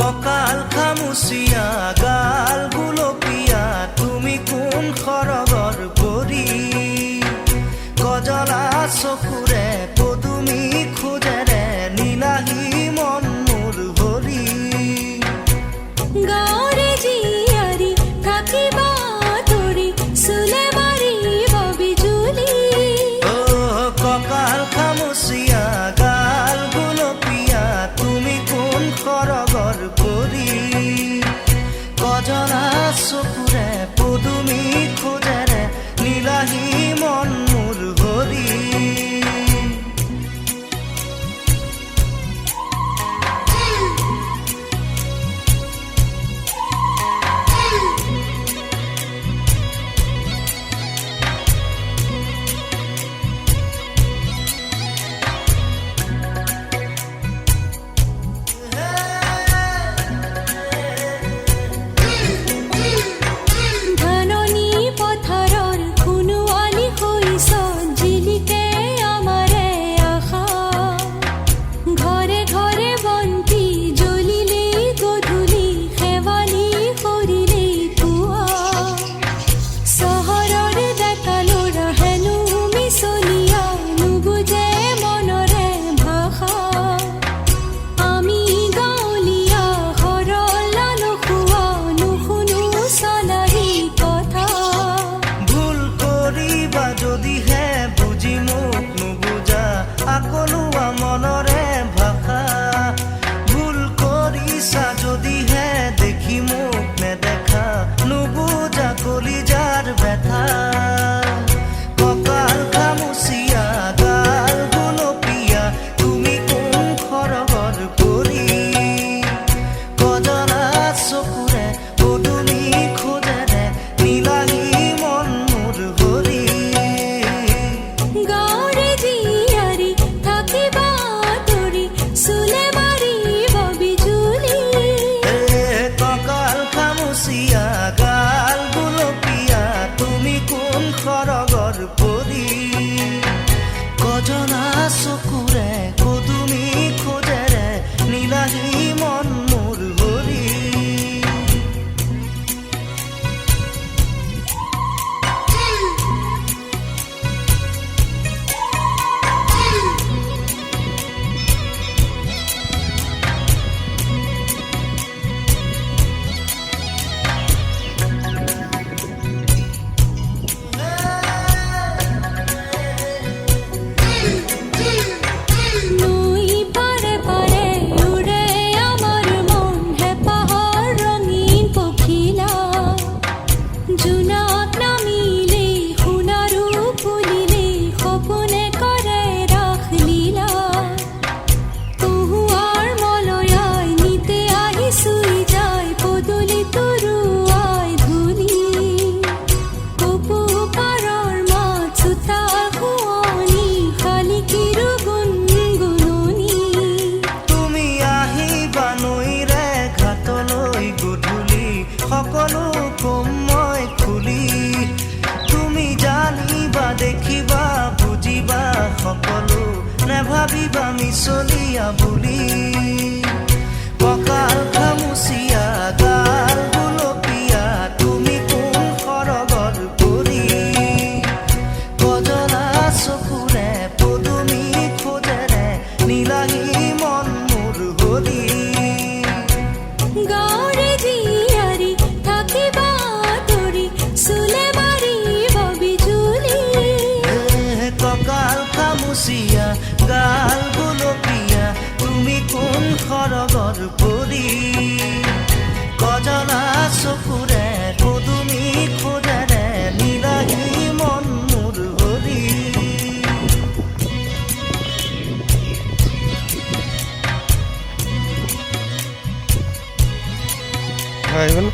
ককাল খামুচিয়া গাল গুলপীয়া তুমি কোন খৰগৰ পৰি গজলা চকুৰে পদুমি খোজেৰে নীলাহী মন মোৰ হৰি গাঁৱৰে জীয়াৰী থাকিবা তৰি চুলে মাৰিব বিজুলি ককাল খামুচিয়া গাল গুলপীয়া তুমি কোন খৰগৰ পৰি গজলা চকুৰে পদুমি খোজেৰে নীলাহী মন মোৰ হৰি ধাননি পথাৰৰ সোণোৱালী শৈশৱ জিলিকে আমাৰে আশা ঘৰে ঘৰে বন্তি জ্বলিলেই গধূলি শেৱালি সৰিলেই পুৱা চহৰৰ ডেকা ল'ৰা হেনো মিছলীয়া নুবুজে মনৰে ভাষা আমি গাঁৱলীয়া সৰলা নোখোৱা নুশুনো চলাহী কথা ভুল কৰিবা যদিহে বুজি মোক নুবুজা আকলুৱা মনৰে ভাষা ভুল কৰিছা যদিহে দেখি মোক নেদেখা নুবুজা কলিজাৰ ব্যথা ককাল খামুচিয়া গাল গুলপীয়া তুমি কোন খৰগৰ পৰি গজলা চকুৰে পদুমি খোজেৰে নীলাহী মন মোৰ হৰি গাঁৱৰে জীয়াৰী থাকিবা তৰি চুলে মাৰিব বিজুলি ককাল খামুচিয়া গাল গুলপীয়া তুমি কোন খৰগৰ পৰি গজলা চকুৰে পদুমি খোজেৰে নীলাহী মন মোৰ হৰি নৈ পাৰে পাৰে উৰে আমাৰ মন হেঁপাহৰ ৰঙীন পখিলা জোনাক নামিলেই সোণাৰু ফুলিলেই সপোনে কৰে ৰাসলীলা কহুৱাৰ মলয়াই নিতে আহি চুই যায় পদূলি তৰুৱাই ধূলি কপৌ পাৰৰ মাত চোতাল শুৱনি শালিকীৰো গুণগুণনি তুমি আহিবা নৈৰে ঘাটলৈ গধূলি সকলো কম মই খুলি তুমি জানিবা দেখিবা বুজিবা সকলো নেভাবিবা মিছলীয়া বুলি ককাল খামুচিয়া গাল গুলপীয়া তুমি কোন খৰগৰ পৰি গজলা চকুৰে পদুমি খোজেৰে নীলাহী মন মোৰ হৰি গাঁৱৰে জীয়াৰী থাকিবা তৰি চুলে মাৰিব বিজুলি ককাল খামুচিয়া গাল গুলপীয়া তুমি কোন খৰগৰ পৰি গজলা চকুৰে পদুমি খোজেৰে নীলাহী মন মোৰ হৰি আহিব না